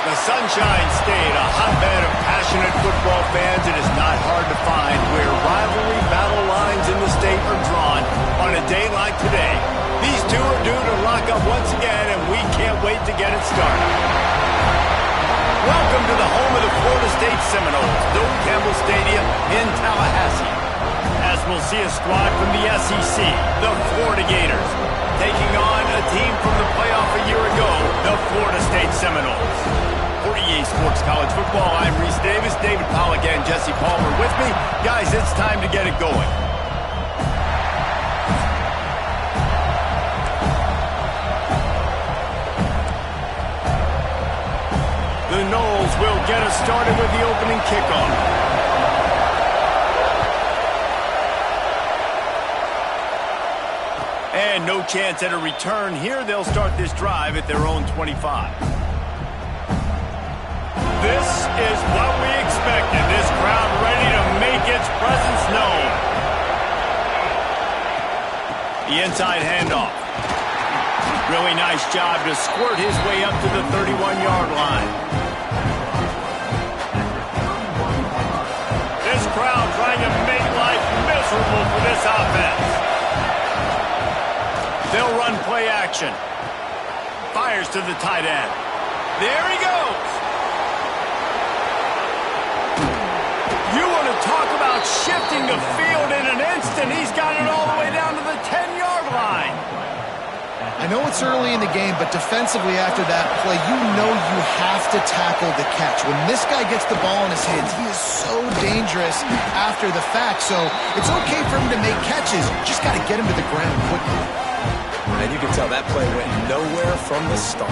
The Sunshine State, a hotbed of passionate football fans. It is not hard to find where rivalry battle lines in the state are drawn on a day like today. These two are due to lock up once again, and we can't wait to get it started. Welcome to the home of the Florida State Seminoles, Doak Campbell Stadium in Tallahassee. As we'll see a squad from the SEC, the Florida Gators, taking on a team from the playoff a year ago, the Florida State Seminoles. For EA Sports College Football, I'm Reese Davis, David Pollack and Jesse Palmer with me. Guys, it's time to get it going. The Noles will get us started with the opening kickoff. And no chance at a return here. They'll start this drive at their own 25. This is what we expected. This crowd ready to make its presence known. The inside handoff. Really nice job to squirt his way up to the 31-yard line. This crowd trying to make life miserable for this offense. They'll run play action. Fires to the tight end. There he goes. You want to talk about shifting the field in an instant. He's got it all the way down to the 10-yard line. I know it's early in the game, but defensively after that play, you know you have to tackle the catch. When this guy gets the ball in his hands, he is so dangerous after the fact. So it's okay for him to make catches. You just got to get him to the ground quickly. And you can tell that play went nowhere from the start.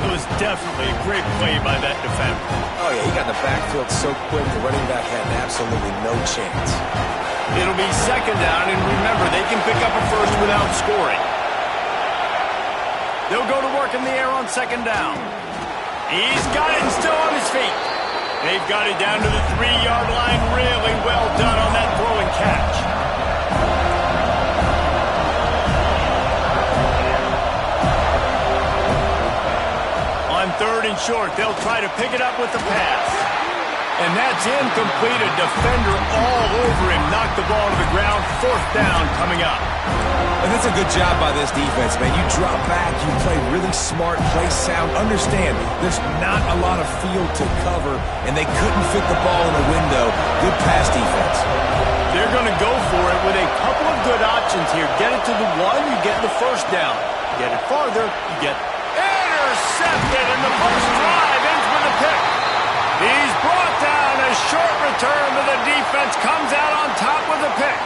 It was definitely a great play by that defender. Oh, yeah, he got in the backfield so quick, the running back had absolutely no chance. It'll be second down, and remember, they can pick up a first without scoring. They'll go to work in the air on second down. He's got it and still on his feet. They've got it down to the 3-yard line. Really well done on that throw and catch. On third and short, they'll try to pick it up with the pass. And that's incomplete. A defender all over him. Knocked the ball to the ground. Fourth down coming up. And that's a good job by this defense, man. You drop back, you play really smart, play sound. Understand, there's not a lot of field to cover, and they couldn't fit the ball in a window. Good pass defense. They're going to go for it with a couple of good options here. Get it to the one, you get the first down. Get it farther, you get intercepted, and the first drive ends with a pick. He's brought down. A short return, but the defense comes out on top with a pick.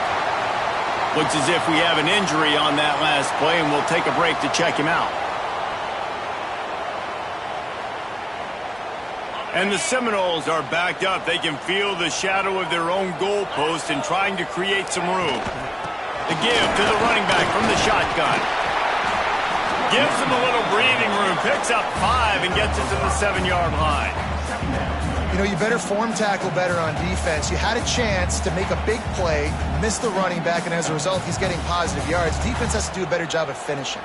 Looks as if we have an injury on that last play, and we'll take a break to check him out. And the Seminoles are backed up. They can feel the shadow of their own goalpost and trying to create some room. The give to the running back from the shotgun. Gives him a little breathing room. Picks up 5 and gets it to the 7-yard line. You know, you better form tackle better on defense. You had a chance to make a big play, miss the running back, and as a result, he's getting positive yards. Defense has to do a better job of finishing.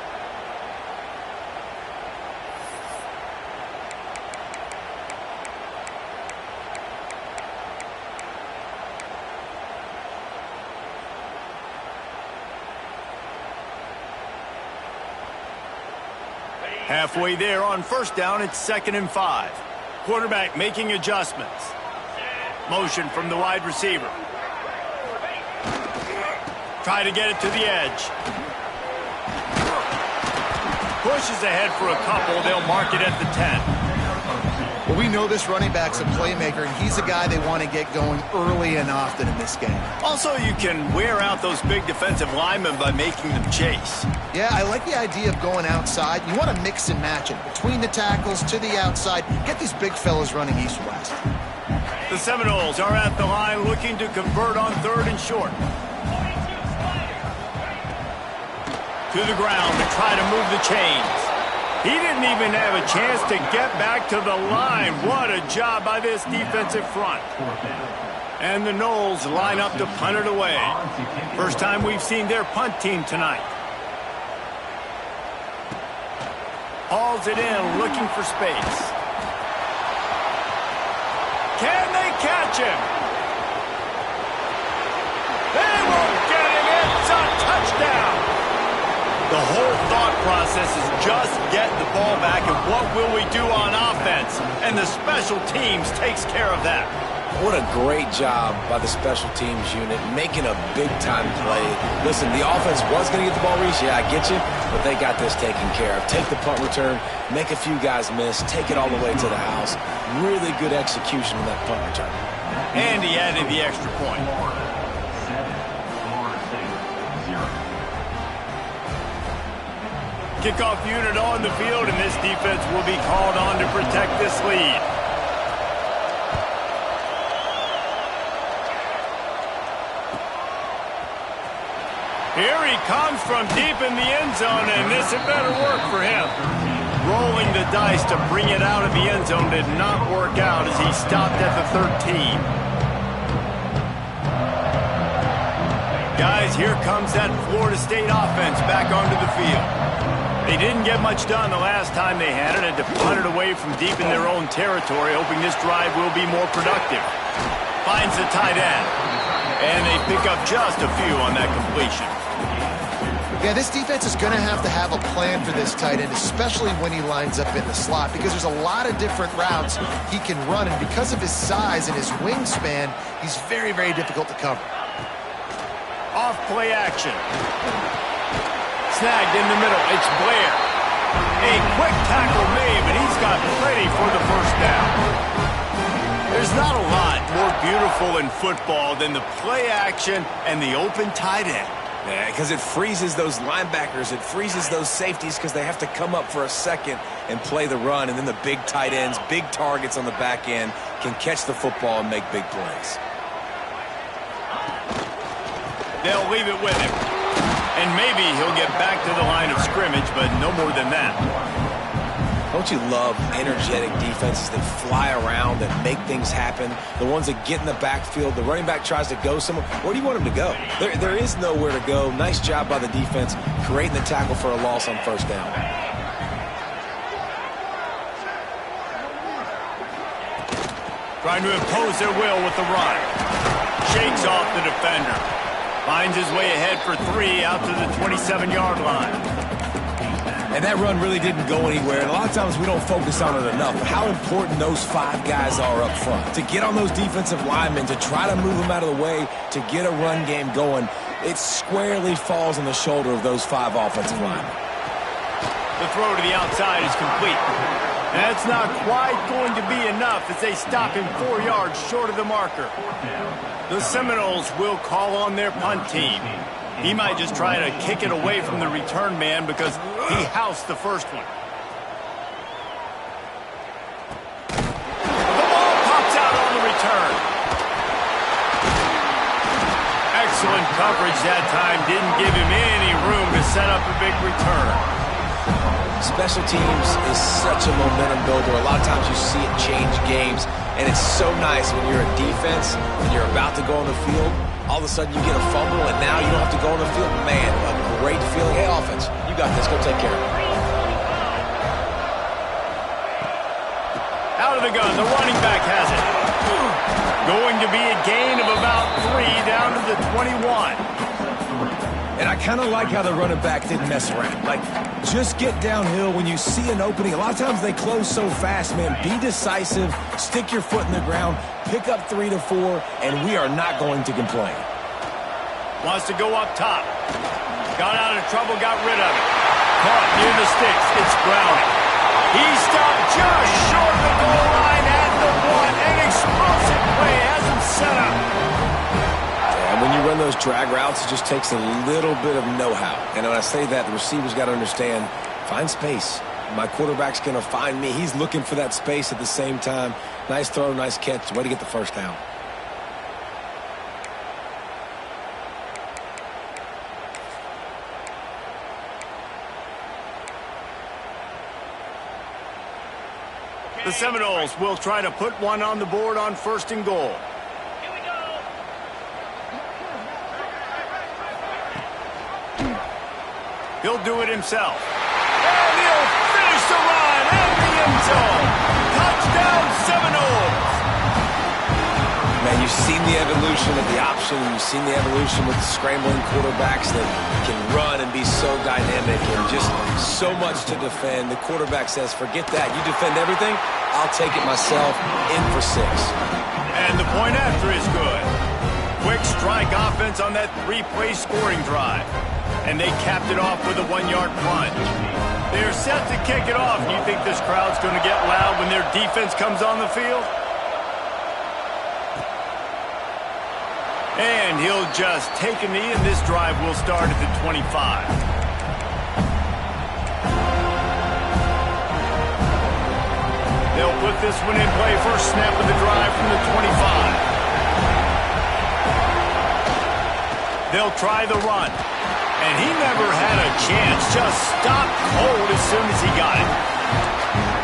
Halfway there on first down, it's 2nd and 5. Quarterback making adjustments. Motion from the wide receiver. Try to get it to the edge. Pushes ahead for a couple. They'll mark it at the 10. Well, we know this running back's a playmaker, and he's a guy they want to get going early and often in this game. Also, you can wear out those big defensive linemen by making them chase. Yeah, I like the idea of going outside. You want to mix and match it between the tackles to the outside. Get these big fellas running east-west. The Seminoles are at the line looking to convert on 3rd and short. To the ground to try to move the chains. He didn't even have a chance to get back to the line. What a job by this defensive front. And the Noles line up to punt it away. First time we've seen their punt team tonight. Hauls it in, looking for space. Can they catch him? They won't get him. It's a touchdown. The whole thought process is just getting the ball back and what will we do on offense? And the special teams takes care of that. What a great job by the special teams unit, making a big-time play. Listen, the offense was going to get the ball reached. Yeah, I get you, but they got this taken care of. Take the punt return, make a few guys miss, take it all the way to the house. Really good execution on that punt return. And he added the extra point. Kickoff unit on the field, and this defense will be called on to protect this lead. Here he comes from deep in the end zone, and this had better work for him. Rolling the dice to bring it out of the end zone did not work out as he stopped at the 13. Guys, here comes that Florida State offense back onto the field. They didn't get much done the last time they had it, and to punt it away from deep in their own territory, hoping this drive will be more productive. Finds the tight end, and they pick up just a few on that completion. Yeah, this defense is going to have a plan for this tight end, especially when he lines up in the slot, because there's a lot of different routes he can run, and because of his size and his wingspan, he's very, very difficult to cover. Off play action. Snagged in the middle. It's Blair. A quick tackle made, but he's got plenty for the first down. There's not a lot more beautiful in football than the play action and the open tight end. Yeah, because it freezes those linebackers. It freezes those safeties because they have to come up for a second and play the run. And then the big tight ends, big targets on the back end can catch the football and make big plays. They'll leave it with him. And maybe he'll get back to the line of scrimmage, but no more than that. Don't you love energetic defenses that fly around, that make things happen? The ones that get in the backfield, the running back tries to go somewhere. Where do you want him to go? There is nowhere to go. Nice job by the defense, creating the tackle for a loss on first down. Trying to impose their will with the run. Shakes off the defender. Finds his way ahead for 3 out to the 27-yard line. And that run really didn't go anywhere. And a lot of times we don't focus on it enough. How important those 5 guys are up front. To get on those defensive linemen, to try to move them out of the way, to get a run game going, it squarely falls on the shoulder of those 5 offensive linemen. The throw to the outside is complete. That's not quite going to be enough as they stop him 4 yards short of the marker. The Seminoles will call on their punt team. He might just try to kick it away from the return man because he housed the first one. The ball pops out on the return. Excellent coverage that time. Didn't give him any room to set up a big return. Special teams is such a momentum builder. A lot of times you see it change games, and it's so nice when you're a defense and you're about to go on the field. All of a sudden you get a fumble, and now you don't have to go on the field. Man, a great feeling. Hey, offense, you got this. Go take care of it. Out of the gun, the running back has it. Going to be a gain of about 3 down to the 21. And I kind of like how the running back didn't mess around. Like, just get downhill when you see an opening. A lot of times they close so fast, man. Be decisive, stick your foot in the ground, pick up 3 to 4, and we are not going to complain. Wants to go up top. Got out of trouble, got rid of it. Caught near the sticks. It's Browning. He stopped just short of the goal line at the 1. An explosive play has him set up. And when you run those drag routes, it just takes a little bit of know-how. And when I say that, the receiver's got to understand, find space. My quarterback's going to find me. He's looking for that space at the same time. Nice throw, nice catch. Way to get the first down. The Seminoles will try to put one on the board on 1st and goal. Here we go. He'll do it himself. And he'll finish the run at the end zone. Touchdown, Seminoles. Man, you've seen the evolution of the option. You've seen the evolution with the scrambling quarterbacks that can run and be so dynamic and just so much to defend. The quarterback says, forget that. You defend everything, I'll take it myself. In for 6. And the point after is good. Quick strike offense on that 3-play scoring drive. And they capped it off with a 1-yard plunge. They're set to kick it off. Do you think this crowd's going to get loud when their defense comes on the field? And he'll just take a knee, and this drive will start at the 25. They'll put this one in play. First snap of the drive from the 25. They'll try the run. And he never had a chance. Just stopped cold as soon as he got it.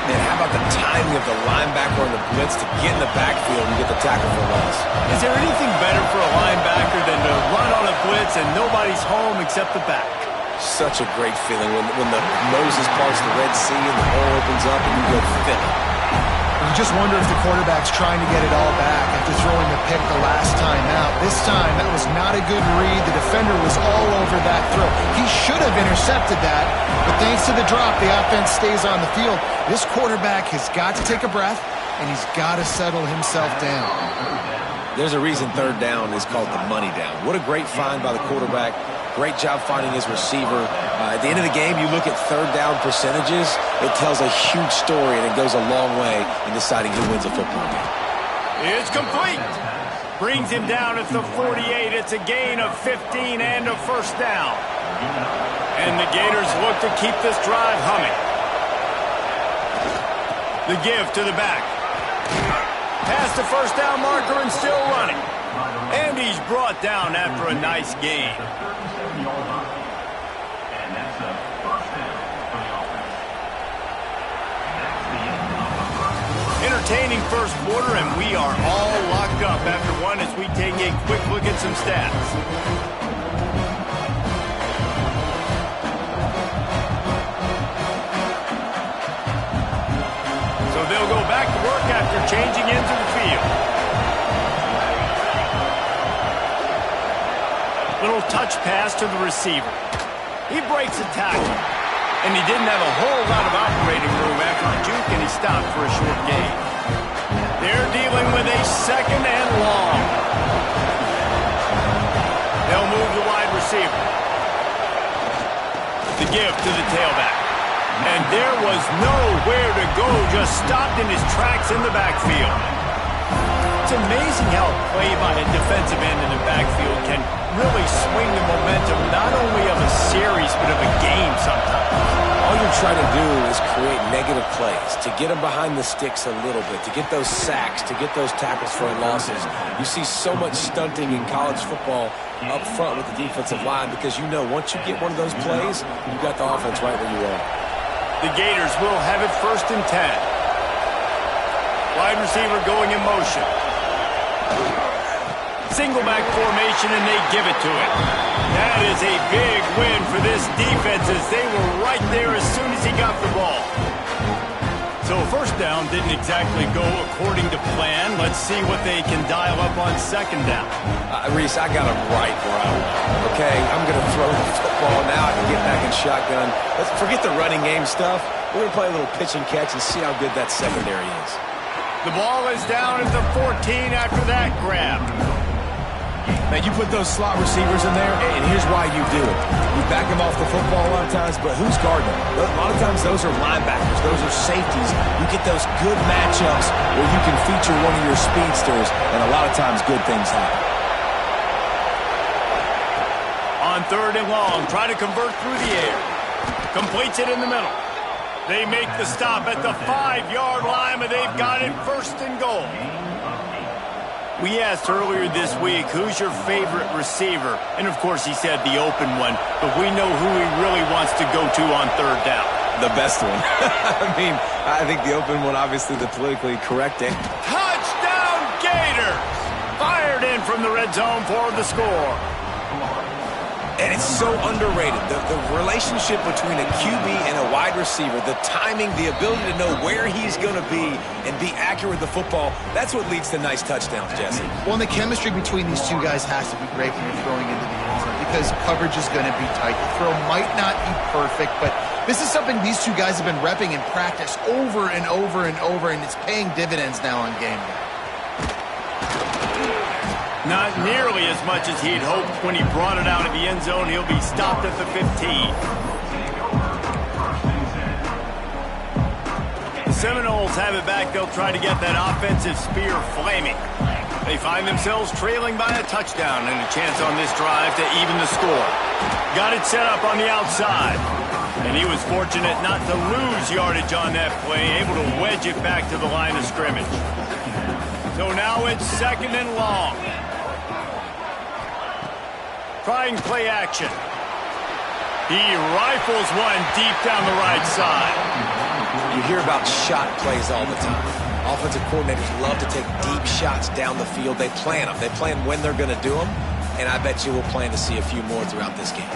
And how about the timing of the linebacker on the blitz to get in the backfield and get the tackle for loss? Is there anything better for a linebacker than to run on a blitz and nobody's home except the back? Such a great feeling when the Moses parts the Red Sea and the hole opens up and you go fill it. You just wonder if the quarterback's trying to get it all back after throwing the pick the last time out. This time, that was not a good read. The defender was all over that throw. He should have intercepted that, but thanks to the drop, the offense stays on the field. This quarterback has got to take a breath, and he's got to settle himself down. There's a reason 3rd down is called the money down. What a great find by the quarterback. Great job finding his receiver. At the end of the game, you look at 3rd down percentages. It tells a huge story, and it goes a long way in deciding who wins a football game. It's complete. Brings him down at the 48. It's a gain of 15 and a first down. And the Gators look to keep this drive humming. The give to the back. Past the first down marker and still running. And he's brought down after a nice gain. Entertaining first quarter, and we are all locked up after one as we take a quick look at some stats. So they'll go back to work after changing into the field. Little touch pass to the receiver. He breaks a tackle. And he didn't have a whole lot of operating room after the juke, and he stopped for a short gain. They're dealing with a 2nd and long. They'll move the wide receiver. The give to the tailback. And there was nowhere to go, just stopped in his tracks in the backfield. It's amazing how a play by a defensive end in the backfield can really swing the momentum not only of a series but of a game sometimes. All you're trying to do is create negative plays, to get them behind the sticks a little bit, to get those sacks, to get those tackles for losses. You see so much stunting in college football up front with the defensive line because you know once you get one of those plays, you got the offense right where you are. The Gators will have it 1st and 10. Wide receiver going in motion. Single back formation, and they give it to him. That is a big win for this defense as they were right there as soon as he got the ball. So 1st down didn't exactly go according to plan. Let's see what they can dial up on second down. Reese, I got him right where I want. Okay, I'm going to throw the football now. I can get back in shotgun. Let's forget the running game stuff. We're going to play a little pitch and catch and see how good that secondary is. The ball is down at the 14 after that grab. Man, you put those slot receivers in there, and here's why you do it. You back them off the football a lot of times, but who's guarding them? A lot of times those are linebackers. Those are safeties. You get those good matchups where you can feature one of your speedsters, and a lot of times good things happen. On third and long, try to convert through the air. Completes it in the middle. They make the stop at the 5-yard line, but they've got it first and goal. We asked earlier this week, who's your favorite receiver? And, of course, he said the open one, but we know who he really wants to go to on third down. The best one. I mean, I think the open one, obviously the politically correct. Touchdown Gators! Fired in from the red zone for the score. And it's so underrated. The relationship between a QB and a wide receiver, the timing, the ability to know where he's going to be and be accurate with the football, that's what leads to nice touchdowns, Jesse. Well, and the chemistry between these two guys has to be great when you're throwing into the end zone because coverage is going to be tight. The throw might not be perfect, but this is something these two guys have been repping in practice over and over and over, and it's paying dividends now on game day. Not nearly as much as he'd hoped when he brought it out of the end zone. He'll be stopped at the 15. The Seminoles have it back. They'll try to get that offensive spear flaming. They find themselves trailing by a touchdown and a chance on this drive to even the score. Got it set up on the outside. And he was fortunate not to lose yardage on that play, able to wedge it back to the line of scrimmage. So now it's second and long. Trying play action. He rifles one deep down the right side. You hear about shot plays all the time. Offensive coordinators love to take deep shots down the field. They plan them. They plan when they're going to do them. And I bet you we'll plan to see a few more throughout this game.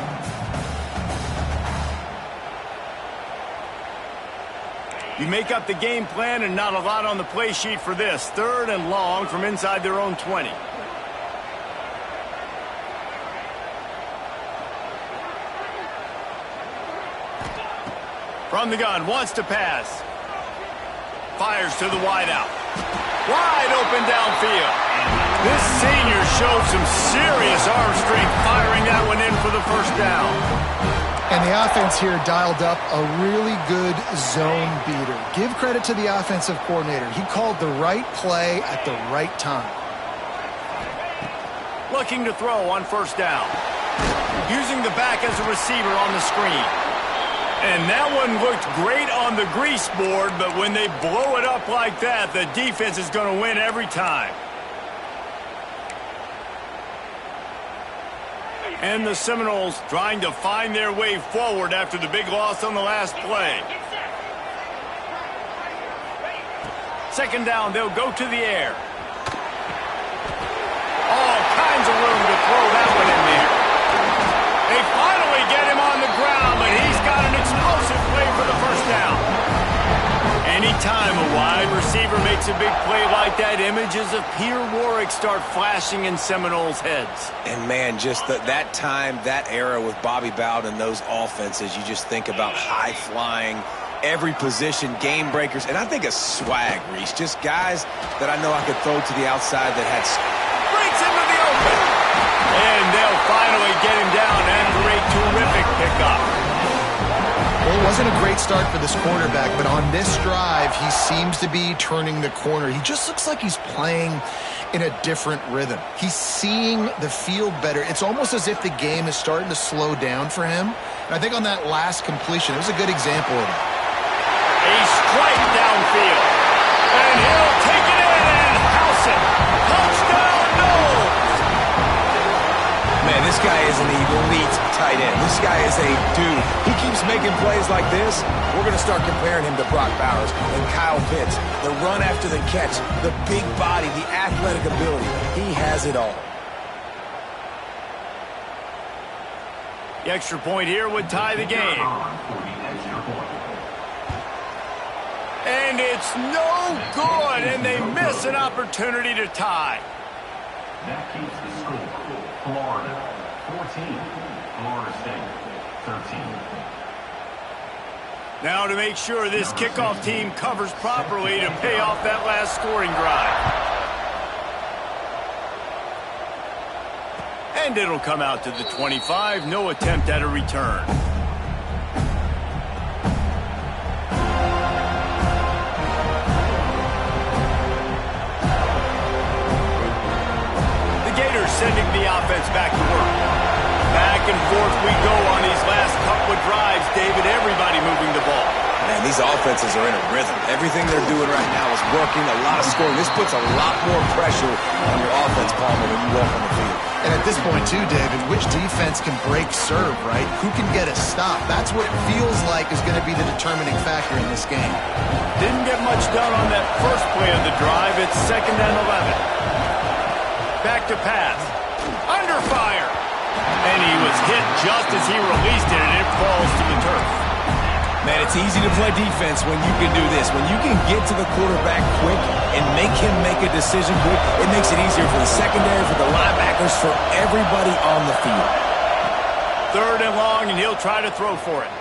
You make up the game plan and not a lot on the play sheet for this. Third and long from inside their own 20. From the gun, wants to pass. Fires to the wideout. Wide open downfield. This senior showed some serious arm strength firing that one in for the first down. And the offense here dialed up a really good zone beater. Give credit to the offensive coordinator. He called the right play at the right time. Looking to throw on first down. Using the back as a receiver on the screen. And that one looked great on the grease board, but when they blow it up like that, the defense is going to win every time. And the Seminoles trying to find their way forward after the big loss on the last play. Second down, they'll go to the air. All kinds of room to throw that one in there. They finally get him on the ground, but he's got an explosive play for the first down. Anytime a wide receiver makes a big play like that, images of Peter Warwick start flashing in Seminoles' heads. And, man, just that time, that era with Bobby Bowden and those offenses, you just think about high-flying, every position, game breakers, and I think a swag, Reese. Just guys that I know I could throw to the outside that had... Breaks into the open. And they'll finally get him down after a terrific pickup. Well, it wasn't a great start for this quarterback, but on this drive, he seems to be turning the corner. He just looks like he's playing in a different rhythm. He's seeing the field better. It's almost as if the game is starting to slow down for him. And I think on that last completion, it was a good example of it. A strike downfield. And he'll take it in and house it. Touchdown, Knowles! Man, this guy is an elite tight end. This guy is a dude. He keeps making plays like this. We're going to start comparing him to Brock Bowers and Kyle Pitts. The run after the catch, the big body, the athletic ability. He has it all. The extra point here would tie the game. And And it's no good, and they miss an opportunity to tie. That keeps the score. Florida 14, Florida State 13. Now to make sure this kickoff team covers properly to pay off that last scoring drive. And it'll come out to the 25. No attempt at a return. The Gators sending the offense back to work. Back and forth we go on these last couple of drives, David. Everybody moving the ball. Man, these offenses are in a rhythm. Everything they're doing right now is working. A lot of scoring. This puts a lot more pressure on your offense, Palmer, when you walk on the field. And at this point, too, David, which defense can break serve, right? Who can get a stop? That's what it feels like is going to be the determining factor in this game. Didn't get much done on that first play of the drive. It's 2nd and 11. Back to pass. Under fire. And he was hit just as he released it, and it falls to the turf. Man, it's easy to play defense when you can do this. When you can get to the quarterback quick and make him make a decision quick, it makes it easier for the secondary, for the linebackers, for everybody on the field. 3rd and long, and he'll try to throw for it.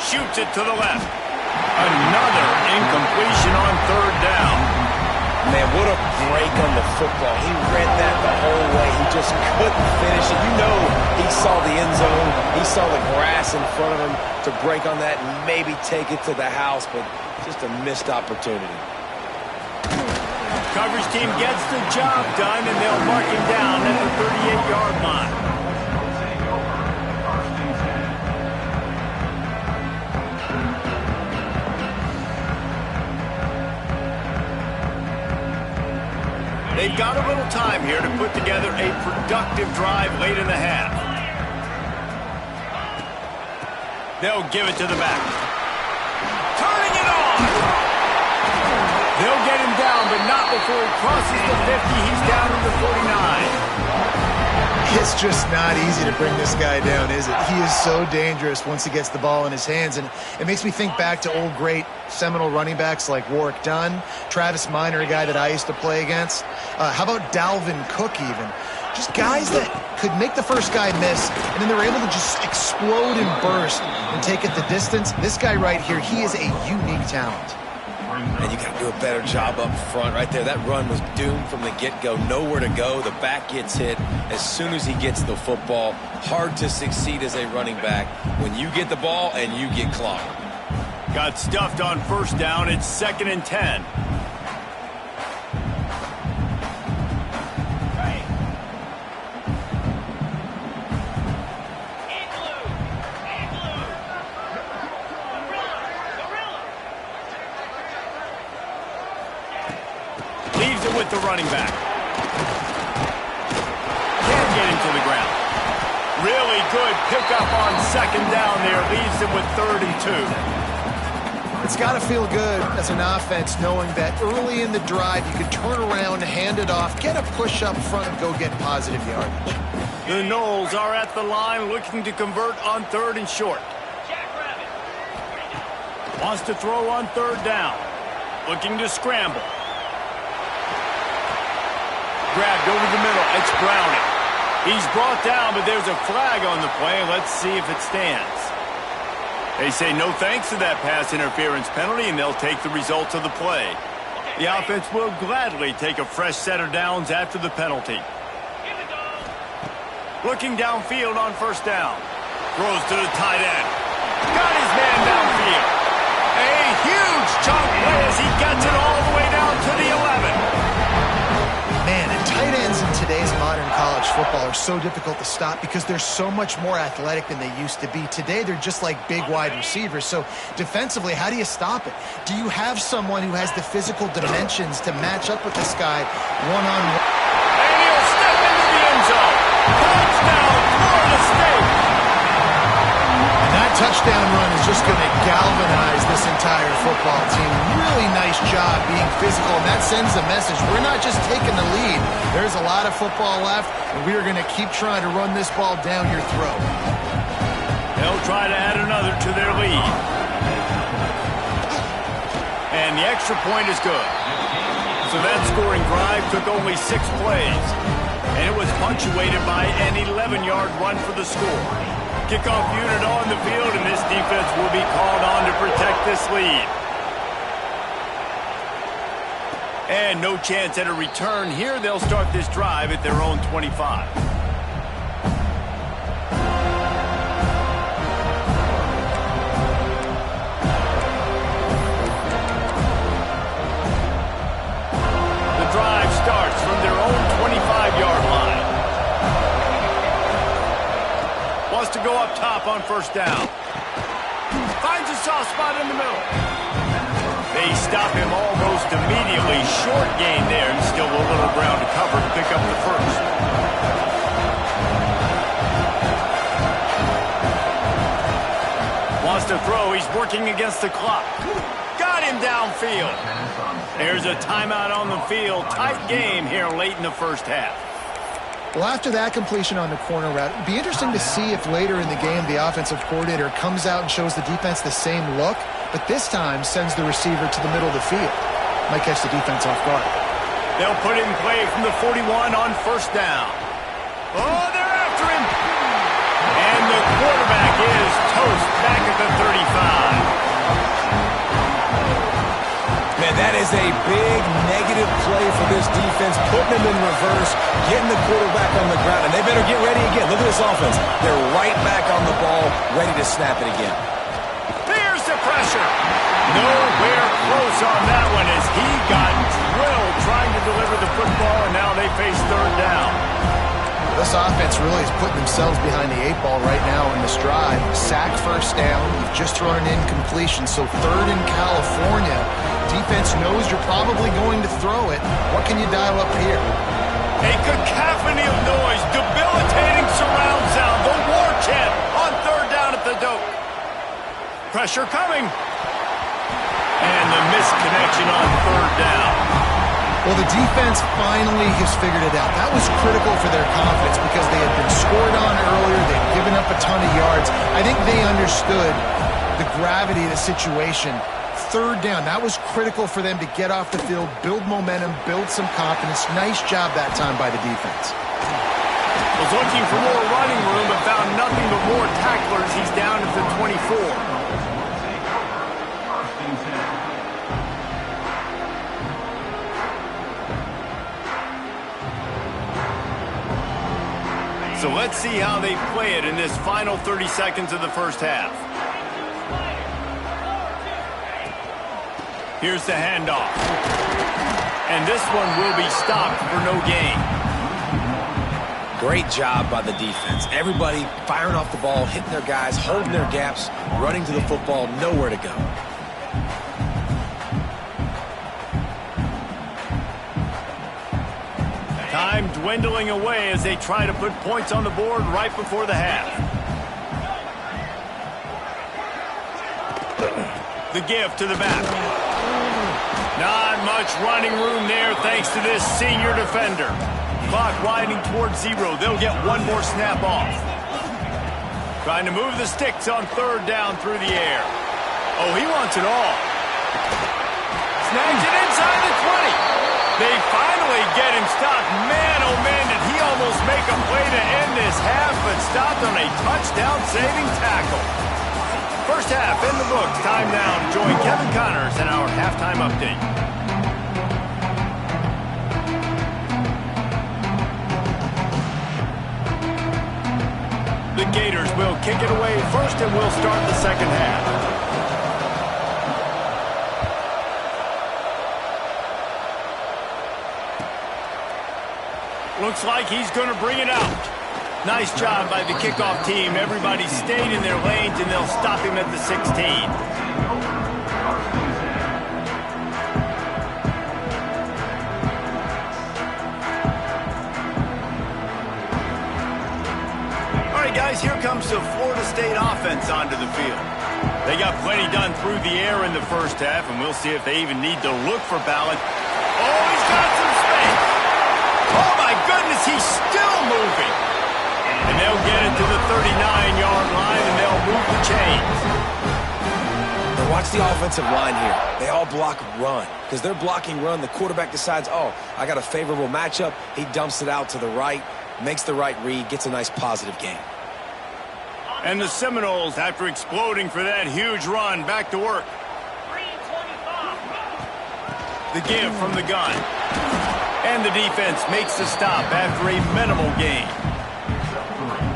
Shoots it to the left. Another incompletion on 3rd down. Man, what a break on the football. He read that the whole way. He just couldn't finish it. You know he saw the end zone. He saw the grass in front of him to break on that and maybe take it to the house, but just a missed opportunity. Coverage team gets the job done, and they'll mark him down at the 38-yard line. They've got a little time here to put together a productive drive late in the half. They'll give it to the back. Turning it on! They'll get him down, but not before he crosses the 50. He's down to the 49. It's just not easy to bring this guy down, is it? He is so dangerous once he gets the ball in his hands, and it makes me think back to old great seminal running backs like Warwick Dunn, Travis Minor, a guy that I used to play against. How about Dalvin Cook even? Just guys that could make the first guy miss, and then they're able to just explode and burst and take it the distance. This guy right here, he is a unique talent. And you got to do a better job up front right there. That run was doomed from the get-go. Nowhere to go. The back gets hit as soon as he gets the football. Hard to succeed as a running back when you get the ball and you get clocked. Got stuffed on 1st down. It's 2nd and 10. Leaves it with the running back. Can't get him to the ground. Really good pickup on 2nd down there. Leaves him with 3rd and 2. It's got to feel good as an offense knowing that early in the drive you could turn around, hand it off, get a push up front, and go get positive yardage. The Noles are at the line looking to convert on 3rd and short. Wants to throw on 3rd down. Looking to scramble. Grabbed over the middle. It's Browning. He's brought down, but there's a flag on the play. Let's see if it stands. They say no thanks to that pass interference penalty, and they'll take the results of the play. The offense will gladly take a fresh set of downs after the penalty. Looking downfield on 1st down. Throws to the tight end. Got his man downfield. A huge chunk play as he gets it all the way down to the 11. Man, and tight ends in today's modern college football are so difficult to stop because they're so much more athletic than they used to be. Today, they're just like big wide receivers. So defensively, how do you stop it? Do you have someone who has the physical dimensions to match up with this guy one-on-one? And he'll step into the end zone. Touchdown, Florida State. And that touchdown run is just going to galvanize this entire football team. Really nice job being physical, and that sends a message. We're not just taking the lead. There's a lot of football left, and we are going to keep trying to run this ball down your throat. They'll try to add another to their lead. And And the extra point is good. So that scoring drive took only 6 plays. And it was punctuated by an 11-yard run for the score. Kickoff unit on the field, and this defense will be called on to protect this lead. And no chance at a return here. They'll start this drive at their own 25. The drive starts from their own 25-yard line. Wants to go up top on first down. Finds a soft spot in the middle. They stop him almost immediately. Short gain there, and still a little ground to cover to pick up the first. Wants to throw. He's working against the clock. Got him downfield. There's a timeout on the field. Tight game here late in the first half. Well, after that completion on the corner route, it'd be interesting to see if later in the game the offensive coordinator comes out and shows the defense the same look, but this time sends the receiver to the middle of the field. Might catch the defense off guard. They'll put it in play from the 41 on first down. Oh, they're after him. And the quarterback is toast back at the 35. Man, that is a big negative play for this defense, putting them in reverse, getting the quarterback on the ground, and they better get ready again. Look at this offense. They're right back on the ball, ready to snap it again. There's the pressure. Nowhere close on that one as he got drilled trying to deliver the football, and now they face third down. This offense really is putting themselves behind the 8 ball right now in this drive. Sack first down. You've just thrown an incompletion, so third in California. Defense knows you're probably going to throw it. What can you dial up here? A cacophony of noise, debilitating surround sound, the war chant on third down at the dope. Pressure coming. And the misconnection on third down. Well, the defense finally has figured it out. That was critical for their confidence because they had been scored on earlier. They'd given up a ton of yards. I think they understood the gravity of the situation. Third down, that was critical for them to get off the field, build momentum, build some confidence. Nice job that time by the defense. Was looking for more running room, but found nothing but more tacklers. He's down at the 24. So let's see how they play it in this final 30 seconds of the first half. Here's the handoff. And this one will be stopped for no gain. Great job by the defense. Everybody firing off the ball, hitting their guys, holding their gaps, running to the football, nowhere to go. Time dwindling away as they try to put points on the board right before the half. The give to the back. Not much running room there thanks to this senior defender. Clock winding towards 0. They'll get one more snap off. Trying to move the sticks on third down through the air. Oh, he wants it all. Snags it inside the 20. They finally get him stopped. Man, oh man, did he almost make a play to end this half, but stopped on a touchdown-saving tackle. First half in the books. Time now to join Kevin Connors in our halftime update. The Gators will kick it away first, and we'll start the second half. Looks like he's going to bring it out. Nice job by the kickoff team. Everybody stayed in their lanes, and they'll stop him at the 16. All right, guys, here comes the Florida State offense onto the field. They got plenty done through the air in the first half, and we'll see if they even need to look for Ballard. Oh, he's got some space. Oh, my goodness, he's still moving. And they'll get it to the 39-yard line, and they'll move the chains. watch the offensive line here. They all block run. Because they're blocking run, the quarterback decides, oh, I got a favorable matchup. He dumps it out to the right, makes the right read, gets a nice positive gain. And the Seminoles, after exploding for that huge run, back to work. The give from the gun. And the defense makes the stop after a minimal gain.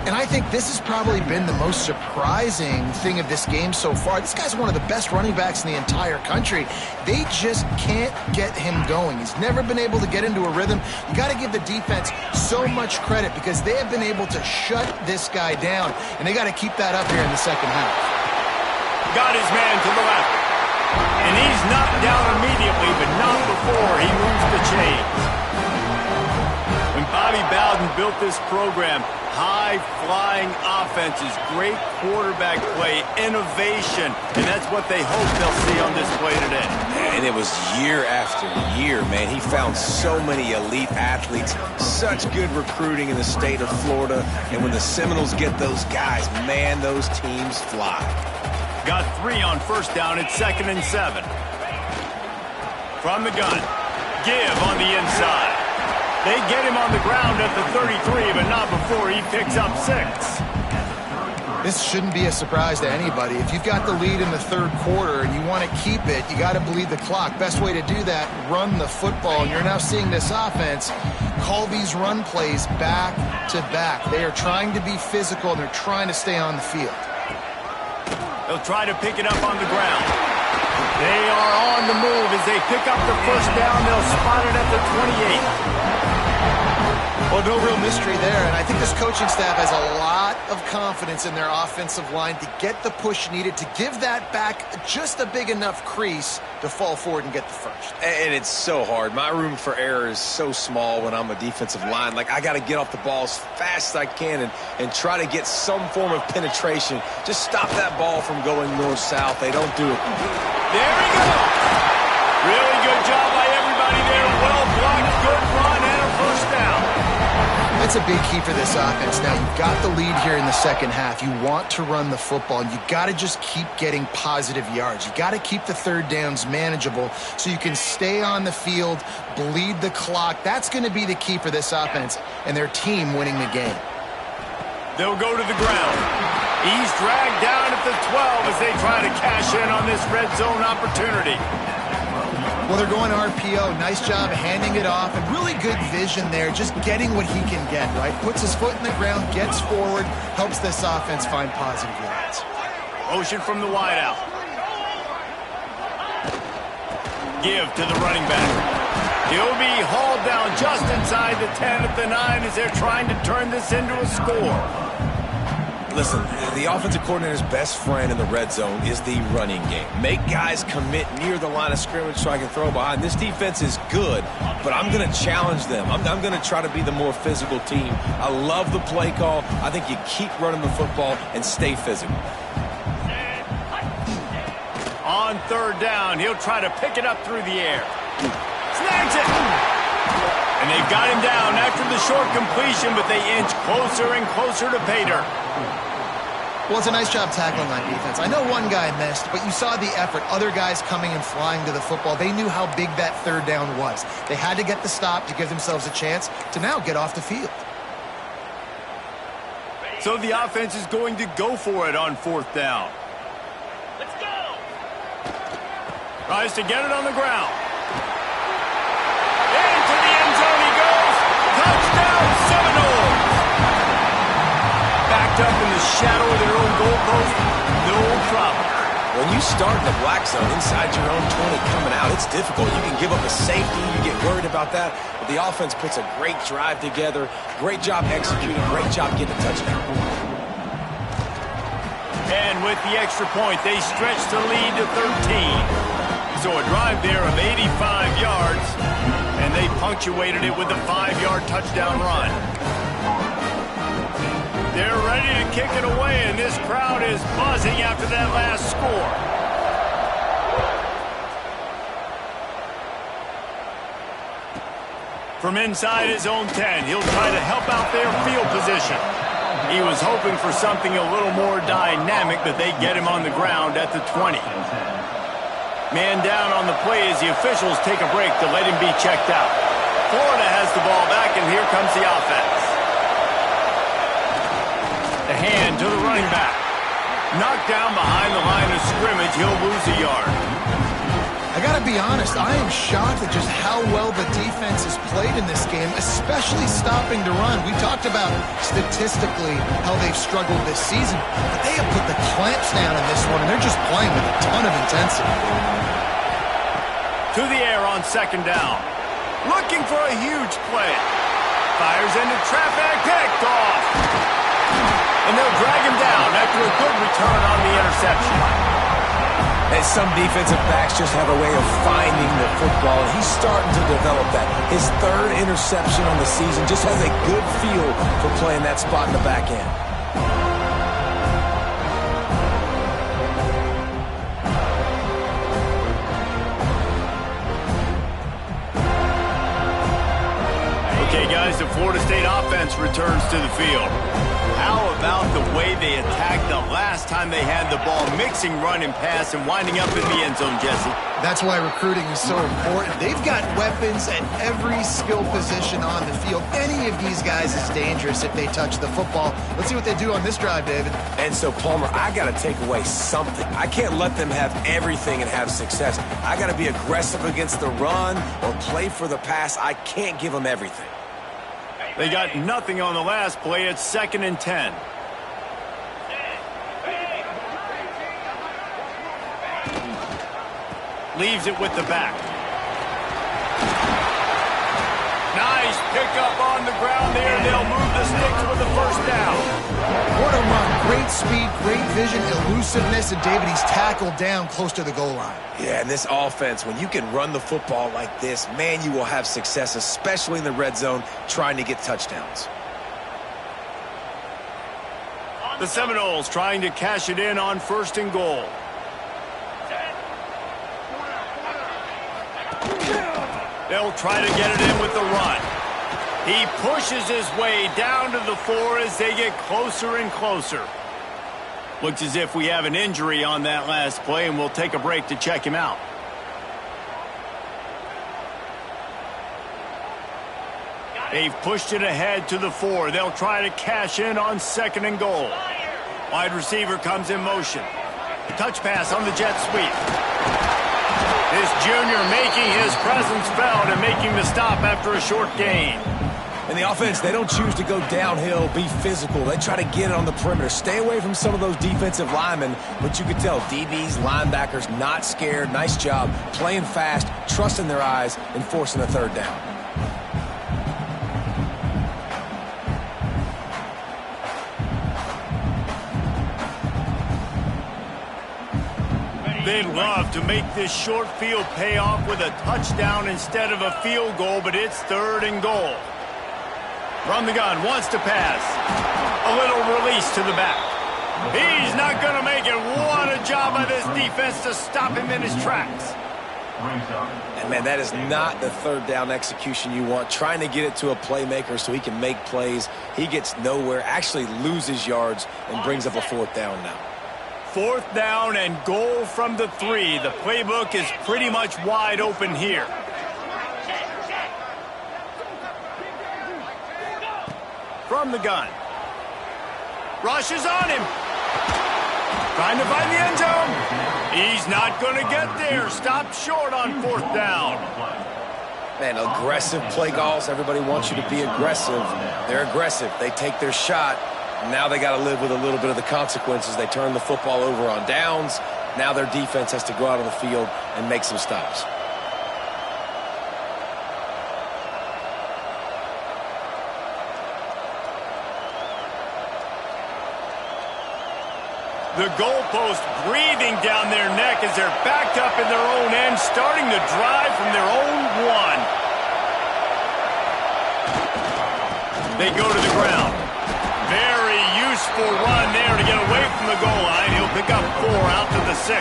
And I think this has probably been the most surprising thing of this game so far. This guy's one of the best running backs in the entire country. They just can't get him going. He's never been able to get into a rhythm. You got to give the defense so much credit because they have been able to shut this guy down, and they got to keep that up here in the second half. Got his man to the left. And he's knocked down immediately, but not before he moves the chains. When Bobby Bowden built this program, high-flying offenses, great quarterback play, innovation, and that's what they hope they'll see on display today. And it was year after year, man. He found so many elite athletes, such good recruiting in the state of Florida, and when the Seminoles get those guys, man, those teams fly. Got 3 on first down at 2nd and 7. From the gun, give on the inside. They get him on the ground at the 33, but not before he picks up 6. This shouldn't be a surprise to anybody. If you've got the lead in the third quarter and you want to keep it, you got to bleed the clock. Best way to do that, run the football. And you're now seeing this offense call these run plays back to back. They are trying to be physical, and they're trying to stay on the field. They'll try to pick it up on the ground. They are on the move as they pick up the first down. They'll spot it at the 28. Well, no real mystery there, and I think this coaching staff has a lot of confidence in their offensive line to get the push needed, to give that back just a big enough crease to fall forward and get the first. And it's so hard. My room for error is so small when I'm a defensive line. Like, I got to get off the ball as fast as I can and try to get some form of penetration. Just stop that ball from going north-south. They don't do it. There we go. Really good job by everybody there. Well blocked, good run, and a first down. That's a big key for this offense. Now, you've got the lead here in the second half. You want to run the football, and you got to just keep getting positive yards. You got to keep the third downs manageable so you can stay on the field, bleed the clock. That's going to be the key for this offense and their team winning the game. They'll go to the ground. He's dragged down at the 12 as they try to cash in on this red zone opportunity. Well, they're going RPO. Nice job handing it off, and really good vision there, just getting what he can get, right? Puts his foot in the ground, gets forward, helps this offense find positive yards. Motion from the wideout. Give to the running back. He'll be hauled down just inside the 10 at the 9 as they're trying to turn this into a score. Listen, the offensive coordinator's best friend in the red zone is the running game. Make guys commit near the line of scrimmage so I can throw behind. This defense is good, but I'm going to challenge them. I'm going to try to be the more physical team. I love the play call. I think you keep running the football and stay physical. On third down, he'll try to pick it up through the air. Snags it! And they've got him down after the short completion, but they inch closer and closer to pay dirt. Well, it's a nice job tackling on defense. I know one guy missed, but you saw the effort. Other guys coming and flying to the football. They knew how big that third down was. They had to get the stop to give themselves a chance to now get off the field. So the offense is going to go for it on fourth down. Let's go! Tries to get it on the ground. Into the end zone he goes. Touchdown, Seminoles! Backed up in the shadow of their own goalpost, no problem. When you start in the black zone inside your own 20 coming out, it's difficult. You can give up a safety. You get worried about that. But the offense puts a great drive together. Great job executing. Great job getting a touchdown. And with the extra point, they stretch the lead to 13. So a drive there of 85 yards, and they punctuated it with a 5-yard touchdown run. They're ready to kick it away, and this crowd is buzzing after that last score. From inside his own 10, he'll try to help out their field position. He was hoping for something a little more dynamic, but they get him on the ground at the 20. Man down on the play as the officials take a break to let him be checked out. Florida has the ball back, and here comes the offense. The hand to the running back. Knocked down behind the line of scrimmage, he'll lose a yard. I gotta be honest, I am shocked at just how well the defense has played in this game, especially stopping the run. We talked about statistically how they've struggled this season, but they have put the clamps down in this one, and they're just playing with a ton of intensity. To the air on second down. Looking for a huge play. Fires into traffic, picked off. And they'll drag him down after a good return on the interception. And some defensive backs just have a way of finding the football, and he's starting to develop that. His third interception on the season just has a good feel for playing that spot in the back end. Okay, guys, the Florida State offense returns to the field. How about the way they attacked the last time they had the ball, mixing run and pass and winding up in the end zone, Jesse? That's why recruiting is so important. They've got weapons at every skill position on the field. Any of these guys is dangerous if they touch the football. Let's see what they do on this drive, David. And so, Palmer, I got to take away something. I can't let them have everything and have success. I got to be aggressive against the run or play for the pass. I can't give them everything. They got nothing on the last play. It's 2nd and 10. Leaves it with the back. Nice pickup on the ground there. They'll move the sticks with the first down. What a run. Great speed, great vision, elusiveness, and David, he's tackled down close to the goal line. Yeah, and this offense, when you can run the football like this, man, you will have success, especially in the red zone, trying to get touchdowns. The Seminoles trying to cash it in on 1st and goal. They'll try to get it in with the run. He pushes his way down to the 4 as they get closer and closer. Looks as if we have an injury on that last play, and we'll take a break to check him out. They've pushed it ahead to the 4. They'll try to cash in on 2nd and goal. Wide receiver comes in motion. Touch pass on the jet sweep. This junior making his presence felt and making the stop after a short gain. And the offense, they don't choose to go downhill, be physical. They try to get it on the perimeter. Stay away from some of those defensive linemen, but you can tell DBs, linebackers, not scared. Nice job playing fast, trusting their eyes, and forcing a 3rd down. They'd love to make this short field pay off with a touchdown instead of a field goal, but it's 3rd and goal. Run the gun, wants to pass. A little release to the back. He's not going to make it. What a job by this defense to stop him in his tracks. And, man, that is not the 3rd down execution you want. Trying to get it to a playmaker so he can make plays. He gets nowhere, actually loses yards, and brings up a 4th down now. 4th down and goal from the 3. The playbook is pretty much wide open here. From the gun. Rushes on him. Trying to find the end zone. He's not going to get there. Stopped short on 4th down. Man, aggressive play calls. Everybody wants you to be aggressive. They're aggressive. They take their shot. Now they got to live with a little bit of the consequences. They turn the football over on downs. Now their defense has to go out on the field and make some stops. The goalpost breathing down their neck as they're backed up in their own end, starting to drive from their own 1. They go to the ground. Very useful run there to get away from the goal line. He'll pick up 4 out to the 6.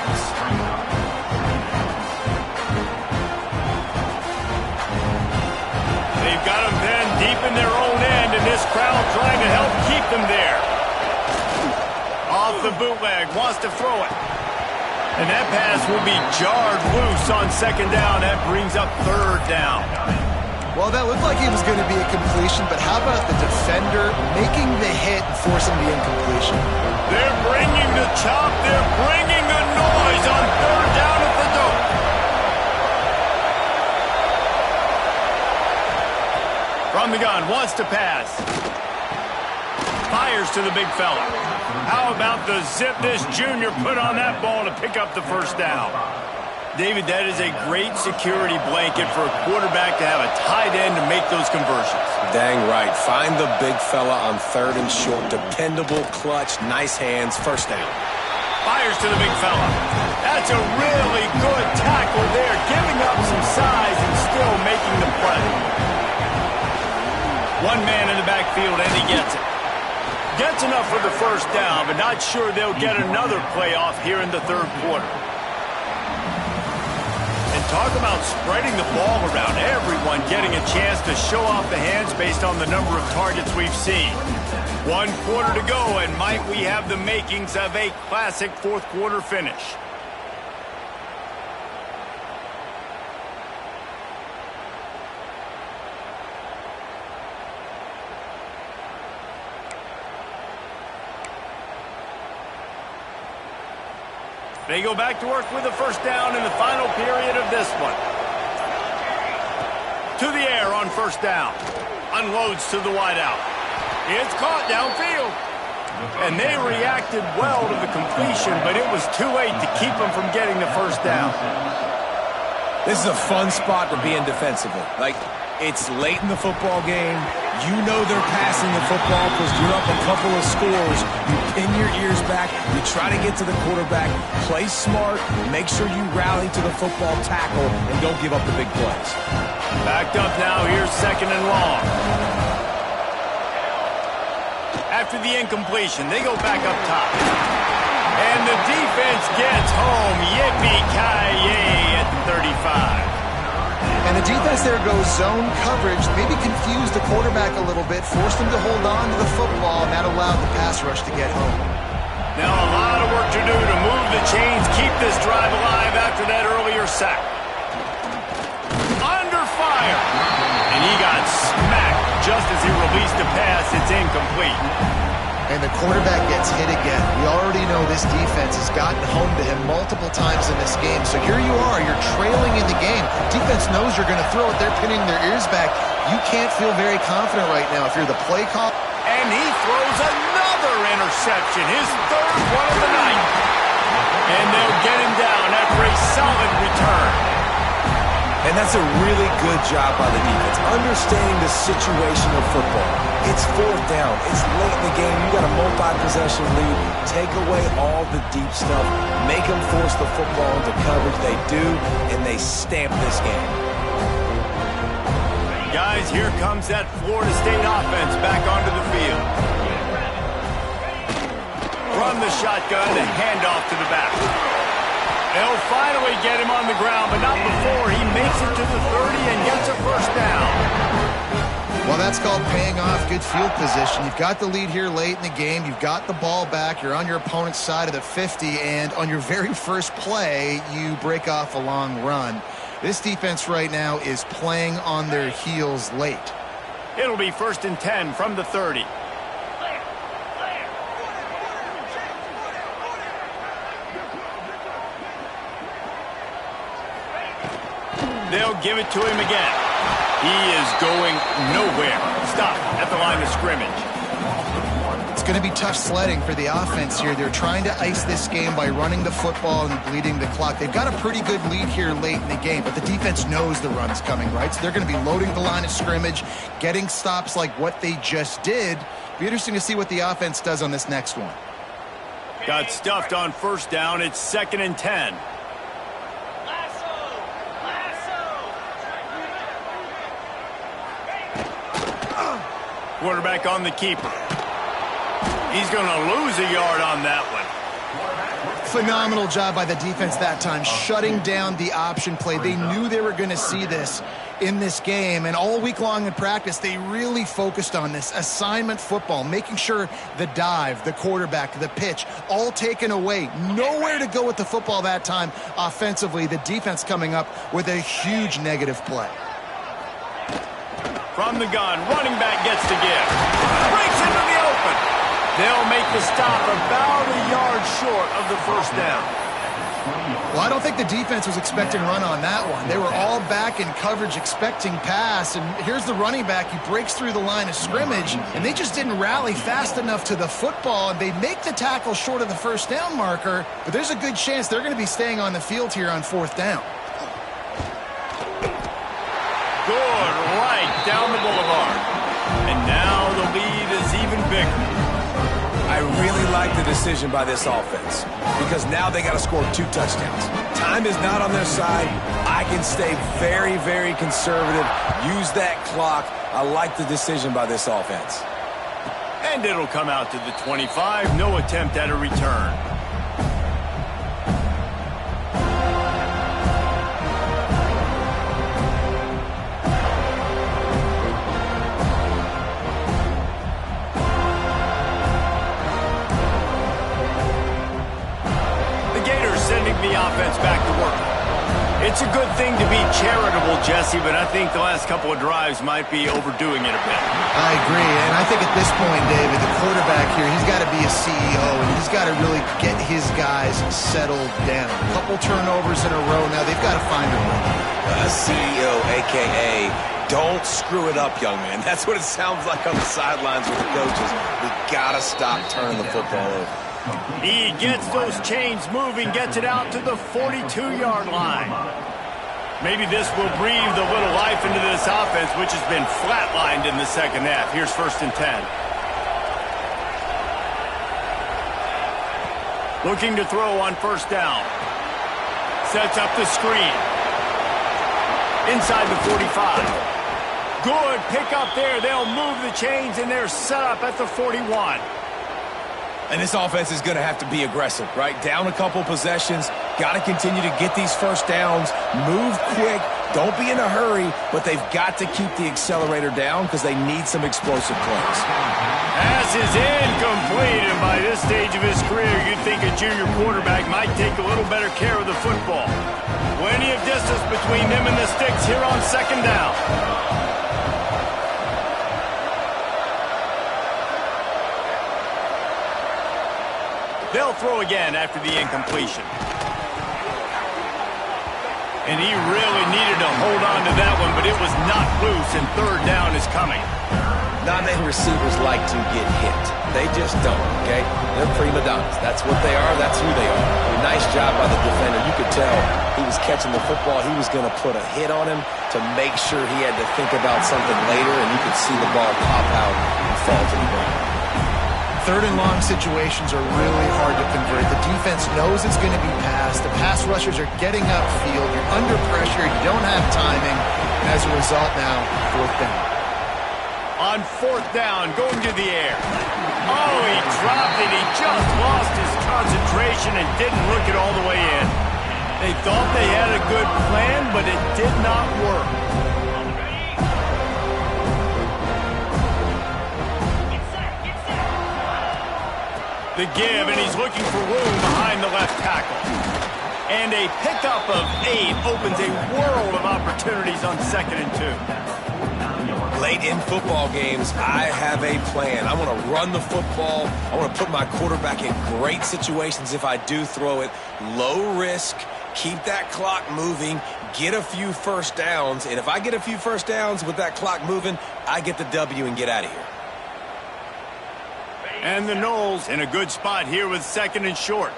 They've got him then deep in their own end, and this crowd trying to help keep them there. Off the bootleg, wants to throw it. And that pass will be jarred loose on second down. That brings up third down. Well, that looked like it was going to be a completion, but how about the defender making the hit and forcing the incompletion? They're bringing the chop. They're bringing the noise on third down at the dope. From the gun, wants to pass. Fires to the big fella. How about the zip this junior put on that ball to pick up the first down? David, that is a great security blanket for a quarterback to have a tight end to make those conversions. Dang right. Find the big fella on third and short. Dependable, clutch, nice hands, first down. Fires to the big fella. That's a really good tackle there, giving up some size and still making the play. One man in the backfield, and he gets it. Gets enough for the first down, but not sure they'll get another playoff here in the third quarter. And talk about spreading the ball around. Everyone getting a chance to show off the hands based on the number of targets we've seen. 1 quarter to go, and might we have the makings of a classic fourth quarter finish. They go back to work with a first down in the final period of this one. To the air on first down. Unloads to the wideout. It's caught downfield. And they reacted well to the completion, but it was too late to keep them from getting the first down. This is a fun spot to be in defensively. Like, it's late in the football game. You know they're passing the football because you're up a couple of scores. You pin your ears back. You try to get to the quarterback. Play smart. Make sure you rally to the football tackle and don't give up the big plays. Backed up now. Here's second and long. After the incompletion, they go back up top. And the defense gets home. Yippee-ki-yay at the 35. And the defense there goes zone coverage, maybe confused the quarterback a little bit, forced him to hold on to the football, and that allowed the pass rush to get home. Now a lot of work to do to move the chains, keep this drive alive after that earlier sack. Under fire. And he got smacked just as he released the pass. It's incomplete. And the quarterback gets hit again. We already know this defense has gotten home to him multiple times in this game. So here you are, you're trailing in the game. Defense knows you're going to throw it. They're pinning their ears back. You can't feel very confident right now if you're the play call. And he throws another interception, his third one of the night. And they'll get him down after a solid return. And that's a really good job by the defense, understanding the situation of football. It's fourth down. It's late in the game. You got a multi-possession lead. Take away all the deep stuff. Make them force the football into coverage. They do, and they stamp this game. Guys, here comes that Florida State offense back onto the field. From the shotgun, the handoff to the back. They'll finally get him on the ground, but not before he makes it to the 30 and gets a first down. Well, that's called paying off good field position. You've got the lead here late in the game. You've got the ball back. You're on your opponent's side of the 50, and on your very first play, you break off a long run. This defense right now is playing on their heels late. It'll be 1st and 10 from the 30. They'll give it to him again. He is going nowhere. Stop at the line of scrimmage. It's going to be tough sledding for the offense here. They're trying to ice this game by running the football and bleeding the clock. They've got a pretty good lead here late in the game, but the defense knows the run's coming, right? So they're going to be loading the line of scrimmage, getting stops like what they just did. Be interesting to see what the offense does on this next one. Got stuffed on first down. It's 2nd and 10. Quarterback on the keeper. He's going to lose a yard on that one. Phenomenal job by the defense that time, shutting down the option play. They knew they were going to see this in this game, and all week long in practice, they really focused on this assignment football, making sure the dive, the quarterback, the pitch, all taken away. Nowhere to go with the football that time offensively. The defense coming up with a huge negative play. From the gun, running back gets to give. Breaks into the open. They'll make the stop about a yard short of the first down. Well, I don't think the defense was expecting run on that one. They were all back in coverage expecting pass, and here's the running back. He breaks through the line of scrimmage, and they just didn't rally fast enough to the football, and they make the tackle short of the first down marker, but there's a good chance they're going to be staying on the field here on fourth down. Good, right down the boulevard. And now the lead is even bigger. I really like the decision by this offense because now they got to score 2 touchdowns. Time is not on their side. I can stay very, very conservative, use that clock. I like the decision by this offense. And it'll come out to the 25. No attempt at a return. The offense back to work. It's a good thing to be charitable, Jesse, but I think the last couple of drives might be overdoing it a bit. I agree, and I think at this point, David, the quarterback here, he's got to be a CEO, and he's got to really get his guys settled down. A couple turnovers in a row now. They've got to find a way. A CEO, a.k.a. don't screw it up, young man. That's what it sounds like on the sidelines with the coaches. We got to stop turning the football over. He gets those chains moving, gets it out to the 42-yard line. Maybe this will breathe a little life into this offense, which has been flatlined in the second half. Here's 1st and 10. Looking to throw on 1st down. Sets up the screen. Inside the 45. Good pick up there. They'll move the chains, and they're set up at the 41. And this offense is going to have to be aggressive, right? Down a couple possessions, got to continue to get these first downs, move quick, don't be in a hurry, but they've got to keep the accelerator down because they need some explosive plays. Pass is incomplete, and by this stage of his career, you'd think a junior quarterback might take a little better care of the football. Plenty of distance between them and the sticks here on 2nd down. They'll throw again after the incompletion. And he really needed to hold on to that one, but it was not loose, and 3rd down is coming. Not many receivers like to get hit. They just don't, okay? They're prima donnas. That's what they are. That's who they are. Nice job by the defender. You could tell he was catching the football. He was going to put a hit on him to make sure he had to think about something later, and you could see the ball pop out and fall to the ground. 3rd and long situations are really hard to convert. The defense knows it's going to be passed. The pass rushers are getting upfield. You're under pressure. You don't have timing. And as a result now, 4th down. On 4th down, going to the air. Oh, he dropped it. He just lost his concentration and didn't look it all the way in. They thought they had a good plan, but it did not work. The give, and he's looking for room behind the left tackle. And a pickup of 8 opens a world of opportunities on 2nd and 2. Late in football games, I have a plan. I want to run the football. I want to put my quarterback in great situations if I do throw it. Low risk, keep that clock moving, get a few first downs. And if I get a few first downs with that clock moving, I get the W and get out of here. And the Knowles in a good spot here with 2nd and short.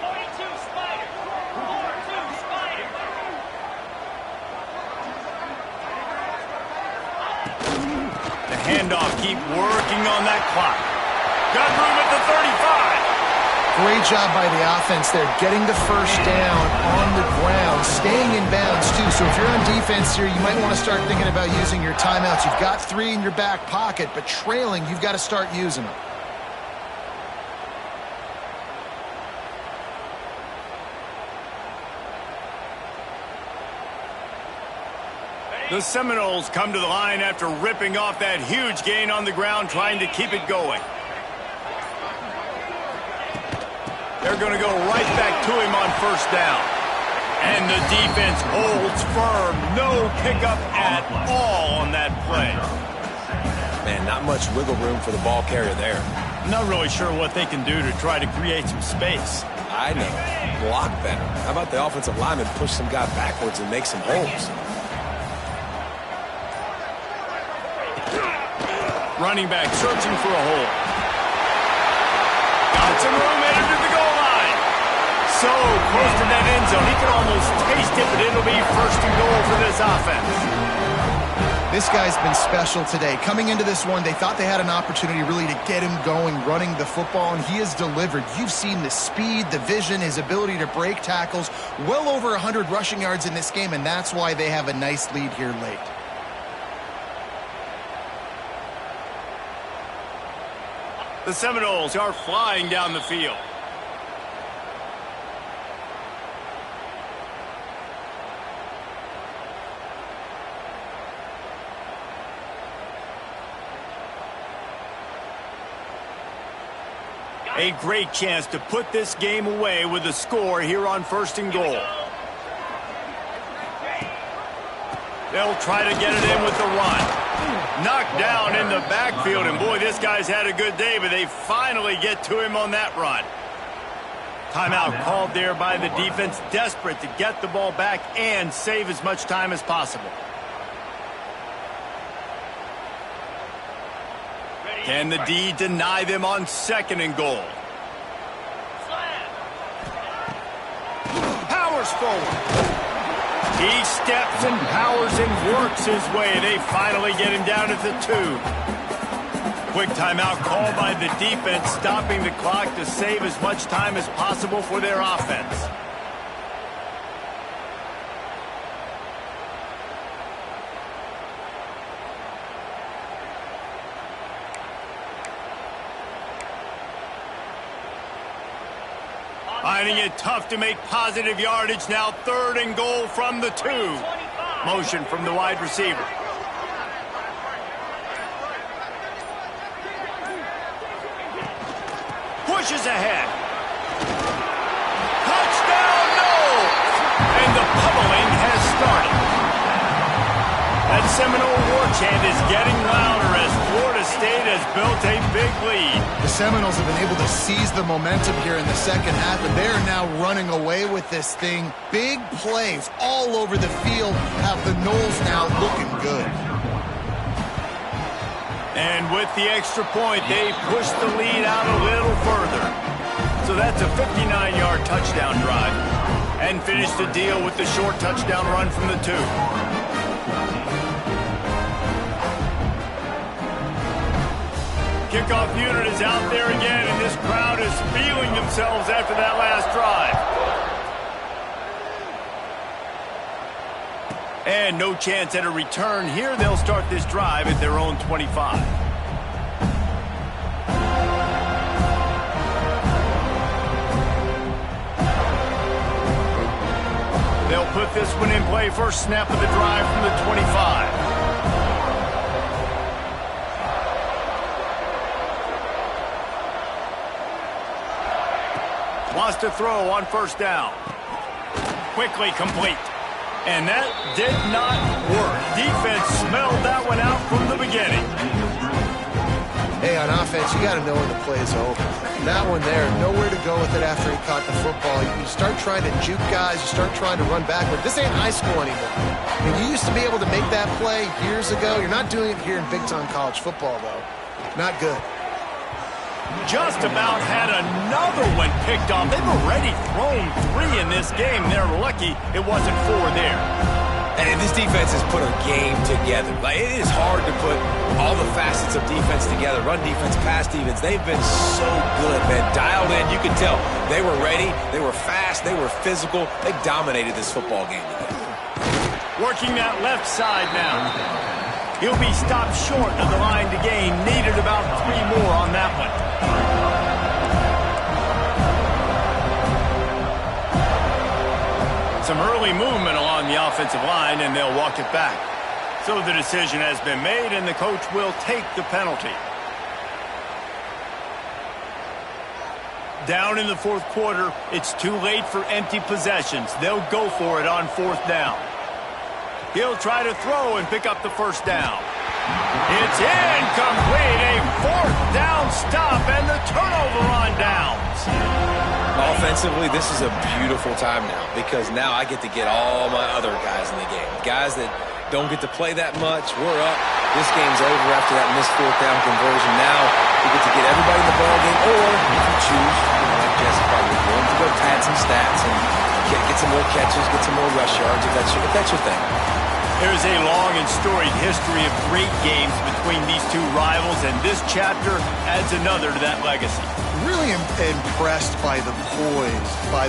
42 Spider. 42 Spider. The handoff, keep working on that clock. Got room at the 35. Great job by the offense there, getting the first down on the ground, staying in bounds too. So if you're on defense here, you might want to start thinking about using your timeouts. You've got 3 in your back pocket, but trailing, you've got to start using them. The Seminoles come to the line after ripping off that huge gain on the ground, trying to keep it going. They're going to go right back to him on first down. And the defense holds firm. No pickup at all on that play. Man, not much wiggle room for the ball carrier there. I'm not really sure what they can do to try to create some space. I know. Block better. How about the offensive lineman push some guy backwards and make some holes? Running back searching for a hole. Got some room, headed to the goal line. So close to that end zone. He can almost taste it, but it'll be first and goal for this offense. This guy's been special today. Coming into this one, they thought they had an opportunity really to get him going, running the football, and he has delivered. You've seen the speed, the vision, his ability to break tackles. Well over 100 rushing yards in this game, and that's why they have a nice lead here late. The Seminoles are flying down the field. A great chance to put this game away with a score here on first and goal. They'll try to get it in with the run. Knocked down in the backfield, and boy, this guy's had a good day, but they finally get to him on that run. Timeout called there by the defense, desperate to get the ball back and save as much time as possible. Can the D deny them on second and goal? Powers forward. He steps and powers and works his way. They finally get him down at the 2. Quick timeout called by the defense, stopping the clock to save as much time as possible for their offense. Finding it tough to make positive yardage now. Third and goal from the 2. Motion from the wide receiver. Pushes ahead. Touchdown, no! And the pummeling has started. That Seminole war chant is getting louder as Florida State has built a big lead. The Seminoles have been able to seize the momentum here in the second half, and they are now running away with this thing. Big plays all over the field have the Noles now looking good. And with the extra point, they push the lead out a little further. So that's a 59-yard touchdown drive. And finish the deal with the short touchdown run from the 2. Kickoff unit is out there again, and this crowd is feeling themselves after that last drive. And no chance at a return here. They'll start this drive at their own 25. They'll put this one in play. First snap of the drive from the 25. Wants to throw on first down. Quickly complete. And that did not work. Defense smelled that one out from the beginning. Hey, on offense, you got to know when the play is over. That one there, nowhere to go with it after he caught the football. You start trying to juke guys. You start trying to run backward. This ain't high school anymore. I mean, you used to be able to make that play years ago. You're not doing it here in big-time college football, though. Not good. Just about had another one picked off. They've already thrown 3 in this game. They're lucky it wasn't 4 there. And this defense has put a game together. Like, it is hard to put all the facets of defense together. Run defense, pass defense. They've been so good, man. Dialed in. You can tell they were ready. They were fast. They were physical. They dominated this football game today. Working that left side now. He'll be stopped short of the line to gain. Needed about 3 more on that one. Some early movement along the offensive line, and they'll walk it back. So the decision has been made, and the coach will take the penalty. Down in the fourth quarter, it's too late for empty possessions. They'll go for it on fourth down. He'll try to throw and pick up the first down. It's incomplete. A fourth down stop and the turnover on downs. Offensively, this is a beautiful time now because now I get to get all my other guys in the game. Guys that don't get to play that much. We're up. This game's over after that missed fourth down conversion. Now we get to get everybody in the ball game, or if you choose, like Jesse probably will, to go pad some stats and get some more catches, get some more rush yards if that's your thing. There's a long and storied history of great games between these two rivals, and this chapter adds another to that legacy. Really impressed by the poise, by the